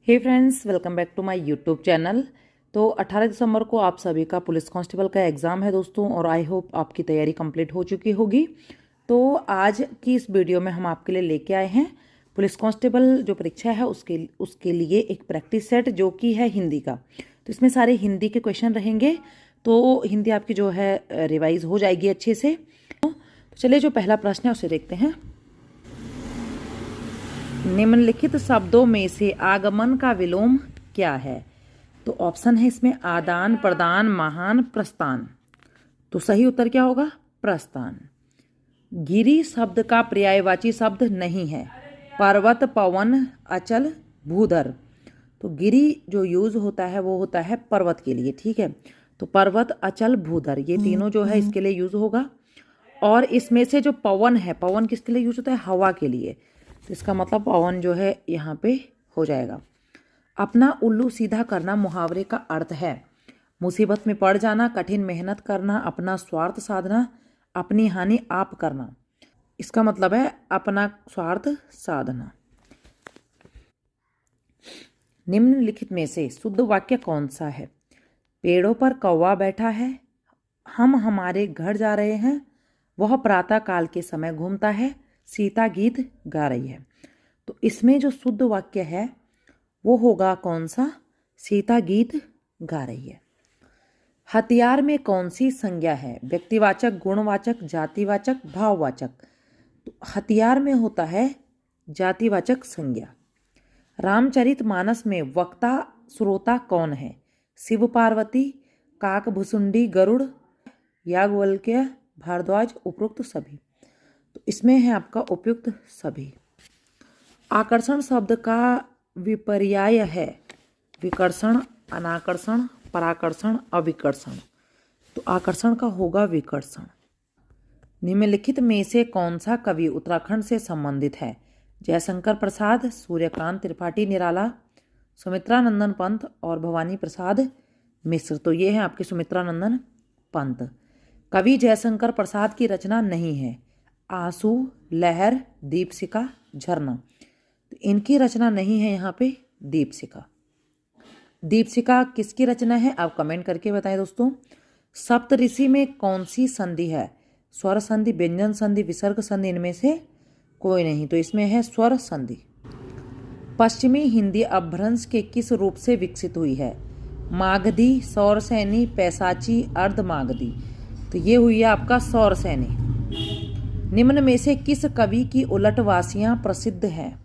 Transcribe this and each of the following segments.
Hey friends, welcome back to my YouTube channel. तो 18 दिसंबर को आप सभी का पुलिस कांस्टेबल का एग्ज़ाम है दोस्तों, और आई होप आपकी तैयारी कंप्लीट हो चुकी होगी। तो आज की इस वीडियो में हम आपके लिए लेके आए हैं पुलिस कांस्टेबल जो परीक्षा है उसके लिए एक प्रैक्टिस सेट जो कि है हिंदी का। तो इसमें सारे हिंदी के क्वेश्चन रहेंगे, तो हिंदी आपकी जो है रिवाइज हो जाएगी अच्छे से। तो चलिए जो पहला प्रश्न है उसे देखते हैं। निम्नलिखित शब्दों में से आगमन का विलोम क्या है? तो ऑप्शन है इसमें आदान प्रदान महान प्रस्थान। तो सही उत्तर क्या होगा? प्रस्थान। गिरि शब्द का पर्यायवाची शब्द नहीं है। पर्वत पवन अचल भूधर। तो गिरि जो यूज होता है वो होता है पर्वत के लिए, ठीक है। तो पर्वत अचल भूधर ये तीनों जो है इसके लिए यूज होगा। और इसमें से जो पवन है, पवन किसके लिए यूज होता है? हवा के लिए। तो इसका मतलब पवन जो है यहाँ पे हो जाएगा। अपना उल्लू सीधा करना मुहावरे का अर्थ है मुसीबत में पड़ जाना, कठिन मेहनत करना, अपना स्वार्थ साधना, अपनी हानि आप करना। इसका मतलब है अपना स्वार्थ साधना। निम्नलिखित में से शुद्ध वाक्य कौन सा है? पेड़ों पर कौवा बैठा है, हम हमारे घर जा रहे हैं, वह प्रातः काल के समय घूमता है, सीता गीत गा रही है। तो इसमें जो शुद्ध वाक्य है वो होगा कौन सा? सीता गीत गा रही है। हथियार में कौन सी संज्ञा है? व्यक्तिवाचक, गुणवाचक, जातिवाचक, भाववाचक। तो हथियार में होता है जातिवाचक संज्ञा। रामचरितमानस में वक्ता श्रोता कौन है? शिव पार्वती, काकभुसुंडी, गरुड़, याज्ञवल्क्य, भारद्वाज, उपयुक्त सभी। तो इसमें है आपका उपयुक्त सभी। आकर्षण शब्द का विपर्याय है विकर्षण, अनाकर्षण, पराकर्षण, अविकर्षण। तो आकर्षण का होगा विकर्षण। निम्नलिखित में से कौन सा कवि उत्तराखंड से संबंधित है? जयशंकर प्रसाद, सूर्यकांत त्रिपाठी निराला, सुमित्रा नंदन पंत और भवानी प्रसाद मिश्र। तो ये है आपके सुमित्रा नंदन पंत। कवि जयशंकर प्रसाद की रचना नहीं है आंसू, लहर, दीपशिखा, झरना। तो इनकी रचना नहीं है यहाँ पे दीपशिखा। दीपशिखा किसकी रचना है आप कमेंट करके बताएं दोस्तों। सप्तऋषि में कौन सी संधि है? स्वर संधि, व्यंजन संधि, विसर्ग संधि, इनमें से कोई नहीं। तो इसमें है स्वर संधि। पश्चिमी हिंदी अपभ्रंश के किस रूप से विकसित हुई है? मागधी, सौरसैनी, पैसाची, अर्धमागधी। तो ये हुई है आपका सौरसैनी। निम्न में से किस कवि की उलटवासियां प्रसिद्ध हैं?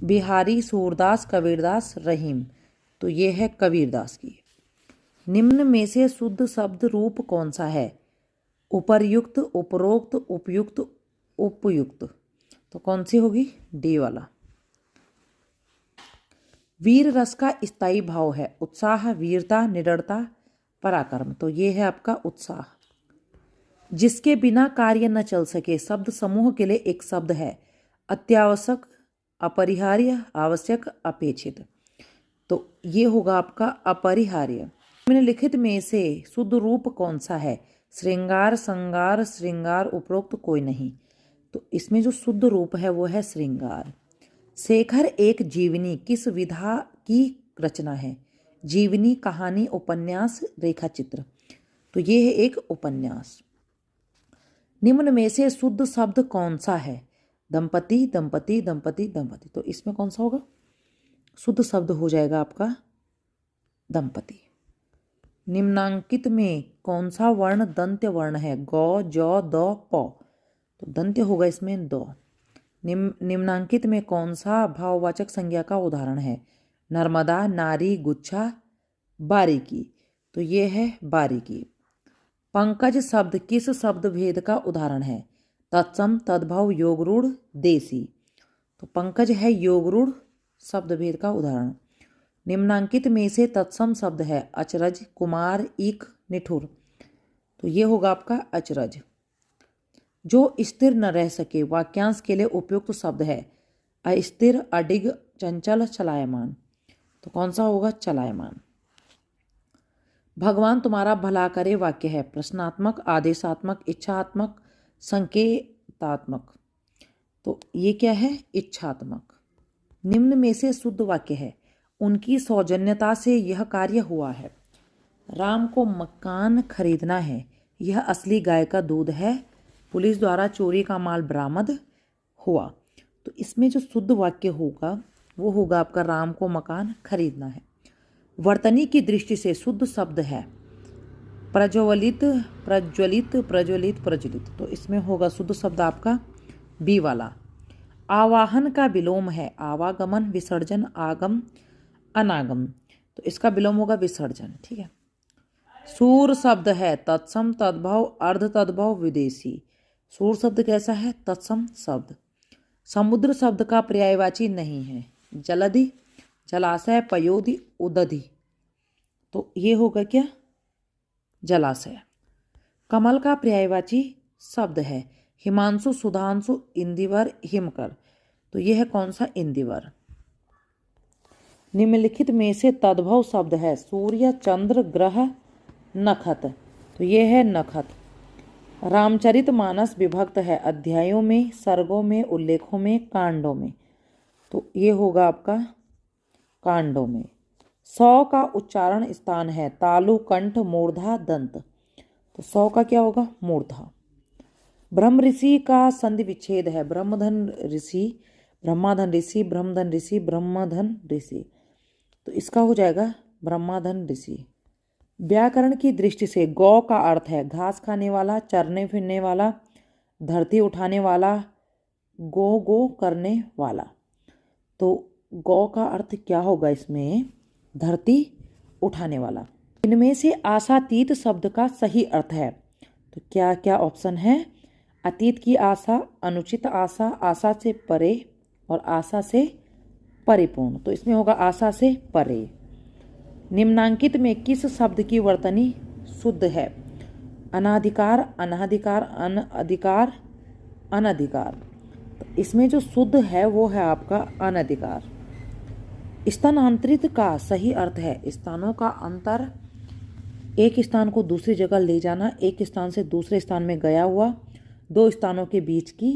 बिहारी, सूरदास, कबीरदास, रहीम। तो ये है कबीरदास की। निम्न में से शुद्ध शब्द रूप कौन सा है? उपर्युक्त, उपरोक्त, उपयुक्त, उपयुक्त। तो कौन सी होगी? डी वाला। वीर रस का स्थायी भाव है उत्साह, वीरता, निडरता, पराक्रम। तो ये है आपका उत्साह। जिसके बिना कार्य न चल सके शब्द समूह के लिए एक शब्द है अत्यावश्यक, अपरिहार्य, आवश्यक, अपेक्षित। तो ये होगा आपका अपरिहार्य। निम्नलिखित में से शुद्ध रूप कौन सा है? श्रृंगार, श्रृंगार, श्रृंगार, उपरोक्त कोई नहीं। तो इसमें जो शुद्ध रूप है वो है श्रृंगार। शेखर एक जीवनी किस विधा की रचना है? जीवनी, कहानी, उपन्यास, रेखाचित्र। तो ये है एक उपन्यास। निम्न में से शुद्ध शब्द कौन सा है? दंपति, दंपति, दंपति, दंपति। तो इसमें कौन सा होगा? शुद्ध शब्द हो जाएगा आपका दंपति। निम्नांकित में कौन सा वर्ण दंत्य वर्ण है? गौ, जौ, द, प। तो दंत्य होगा इसमें द। निम्नांकित में कौन सा भाववाचक संज्ञा का उदाहरण है? नर्मदा, नारी, गुच्छा, बारीकी। तो ये है बारीकी। पंकज शब्द किस शब्द भेद का उदाहरण है? तत्सम, तद्भव, योगरूढ़, देसी। तो पंकज है योगरूढ़ शब्द भेद का उदाहरण। निम्नांकित में से तत्सम शब्द है अचरज, कुमार, ईक, निठुर। तो ये होगा आपका अचरज। जो स्थिर न रह सके वाक्यांश के लिए उपयुक्त शब्द है अस्थिर, अडिग, चंचल, चलायमान। तो कौन सा होगा? चलायमान। भगवान तुम्हारा भला करे वाक्य है प्रश्नात्मक, आदेशात्मक, इच्छात्मक, संकेतात्मक। तो ये क्या है? इच्छात्मक। निम्न में से शुद्ध वाक्य है। उनकी सौजन्यता से यह कार्य हुआ है। राम को मकान खरीदना है। यह असली गाय का दूध है। पुलिस द्वारा चोरी का माल बरामद हुआ। तो इसमें जो शुद्ध वाक्य होगा वो होगा आपका राम को मकान खरीदना है। वर्तनी की दृष्टि से शुद्ध शब्द है प्रज्वलित, प्रज्वलित, प्रज्वलित, प्रज्वलित। तो इसमें होगा शुद्ध शब्द आपका बी वाला। आवाहन का विलोम है आवागमन, विसर्जन, आगम, अनागम। तो इसका विलोम होगा विसर्जन। ठीक है। सूर शब्द है तत्सम, तद्भव, अर्ध तद्भव, विदेशी। सूर शब्द कैसा है? तत्सम शब्द। समुद्र शब्द का पर्यायवाची नहीं है। जलधि, जलाशय, पयोधि, उदधि। तो ये होगा क्या? जलाशय। कमल का पर्यायवाची शब्द है हिमांशु, सुधांशु, इंदिवर, हिमकर। तो ये है कौन सा? इंदिवर। निम्नलिखित में से तद्भव शब्द है सूर्य, चंद्र, ग्रह, नखत। तो ये है नखत। रामचरितमानस विभक्त है अध्यायों में, सर्गों में, उल्लेखों में, कांडों में। तो ये होगा आपका कांडों में। 100 का उच्चारण स्थान है तालु, कंठ, मूर्धा, दंत। तो 100 का क्या होगा? मूर्धा। ब्रह्म ऋषि का संधि विच्छेद है ब्रह्मधन ऋषि, ब्रह्माधन ऋषि, ब्रह्मधन ऋषि, ब्रह्मधन ऋषि। तो इसका हो जाएगा ब्रह्माधन ऋषि। व्याकरण की दृष्टि से गौ का अर्थ है घास खाने वाला, चरने फिरने वाला, धरती उठाने वाला, गो करने वाला। तो गौ का अर्थ क्या होगा इसमें? धरती उठाने वाला। इनमें से आशातीत शब्द का सही अर्थ है। तो क्या क्या ऑप्शन है? अतीत की आशा, अनुचित आशा, आशा से परे और आशा से परिपूर्ण। तो इसमें होगा आशा से परे। निम्नांकित में किस शब्द की वर्तनी शुद्ध है? अनाधिकार, अनाधिकार, अनअधिकार, अनधिकार। तो इसमें जो शुद्ध है वो है आपका अनधिकार। स्थानांतरित का सही अर्थ है स्थानों का अंतर, एक स्थान को दूसरी जगह ले जाना, एक स्थान से दूसरे स्थान में गया हुआ, दो स्थानों के बीच की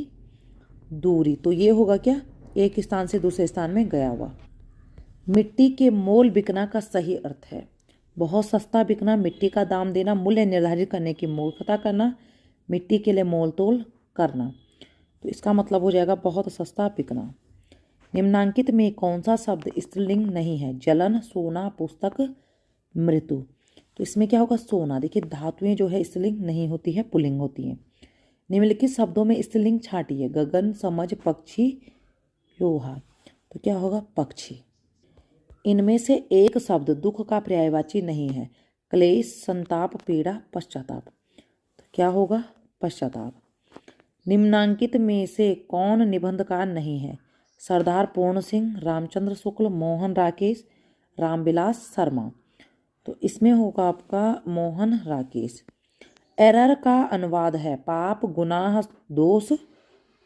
दूरी। तो ये होगा क्या? एक स्थान से दूसरे स्थान में गया हुआ। मिट्टी के मोल बिकना का सही अर्थ है बहुत सस्ता बिकना, मिट्टी का दाम देना, मूल्य निर्धारित करने की मूर्खता करना, मिट्टी के लिए मोल तोल करना। तो इसका मतलब हो जाएगा बहुत सस्ता बिकना। निम्नांकित में कौन सा शब्द स्त्रीलिंग नहीं है? जलन, सोना, पुस्तक, मृत्यु। तो इसमें क्या होगा? सोना। देखिए धातुएं जो है स्त्रीलिंग नहीं होती है, पुल्लिंग होती हैं। निम्नलिखित शब्दों में स्त्रीलिंग छांटिए गगन, समझ, पक्षी, लोहा। तो क्या होगा? पक्षी। इनमें से एक शब्द दुख का पर्यायवाची नहीं है क्लेश, संताप, पीड़ा, पश्चाताप। तो क्या होगा? पश्चाताप। निम्नांकित में से कौन निबंधकार नहीं है? सरदार पूर्ण सिंह, रामचंद्र शुक्ल, मोहन राकेश, रामविलास शर्मा। तो इसमें होगा आपका मोहन राकेश। एरर का अनुवाद है पाप, गुनाह, दोष,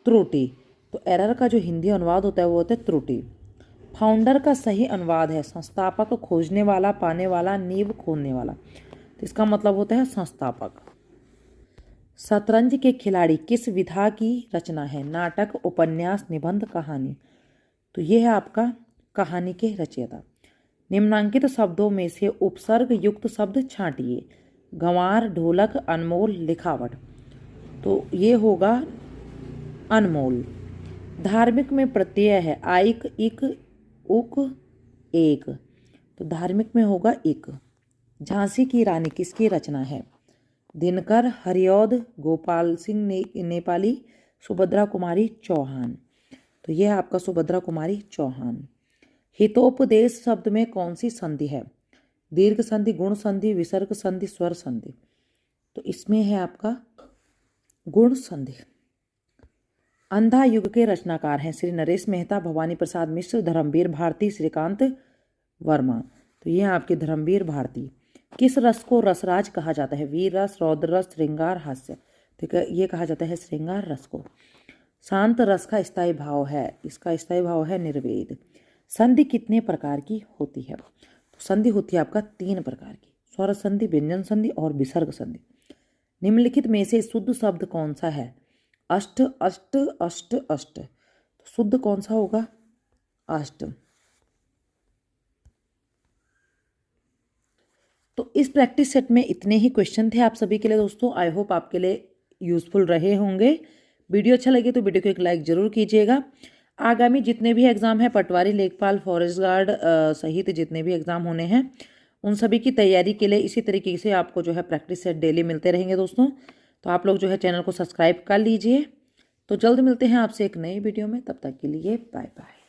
त्रुटि। तो एरर का जो हिंदी अनुवाद होता है वो होता है त्रुटि। फाउंडर का सही अनुवाद है संस्थापक, खोजने वाला, पाने वाला, नींव खोदने वाला। तो इसका मतलब होता है संस्थापक। शतरंज के खिलाड़ी किस विधा की रचना है? नाटक, उपन्यास, निबंध, कहानी। तो ये है आपका कहानी के रचयिता। निम्नांकित शब्दों में से उपसर्ग युक्त शब्द छांटिए गंवार, ढोलक, अनमोल, लिखावट। तो ये होगा अनमोल। धार्मिक में प्रत्यय है आइक, इक, उक, एक। तो धार्मिक में होगा इक। झांसी की रानी किसकी रचना है? दिनकर, हरिऔध, गोपाल सिंह नेपाली, सुभद्रा कुमारी चौहान। तो यह है आपका सुभद्रा कुमारी चौहान। हितोपदेश शब्द में कौन सी संधि है? दीर्घ संधि, गुण संधि, विसर्ग संधि, स्वर संधि। तो इसमें है आपका गुण संधि। अंधा युग के रचनाकार हैं श्री नरेश मेहता, भवानी प्रसाद मिश्र, धर्मवीर भारती, श्रीकांत वर्मा। तो ये हैं आपके धर्मवीर भारती। किस रस को रसराज कहा जाता है? वीर रस, रौद्र रस, श्रृंगार, हास्य। ठीक है, ये कहा जाता है श्रृंगार रस को। शांत रस का स्थायी भाव है, इसका स्थायी भाव है निर्वेद। संधि कितने प्रकार की होती है? तो संधि होती है आपका 3 प्रकार की, स्वर संधि, व्यंजन संधि और विसर्ग संधि। निम्नलिखित में से शुद्ध शब्द कौन सा है? अष्ट, अष्ट, अष्ट, अष्ट। तो शुद्ध कौन सा होगा? अष्ट। तो इस प्रैक्टिस सेट में इतने ही क्वेश्चन थे आप सभी के लिए दोस्तों। आई होप आपके लिए यूज़फुल रहे होंगे। वीडियो अच्छा लगे तो वीडियो को एक लाइक ज़रूर कीजिएगा। आगामी जितने भी एग्ज़ाम हैं, पटवारी, लेखपाल, फॉरेस्ट गार्ड सहित जितने भी एग्ज़ाम होने हैं, उन सभी की तैयारी के लिए इसी तरीके से आपको जो है प्रैक्टिस सेट डेली मिलते रहेंगे दोस्तों। तो आप लोग जो है चैनल को सब्सक्राइब कर लीजिए। तो जल्द मिलते हैं आपसे एक नई वीडियो में, तब तक के लिए बाय बाय।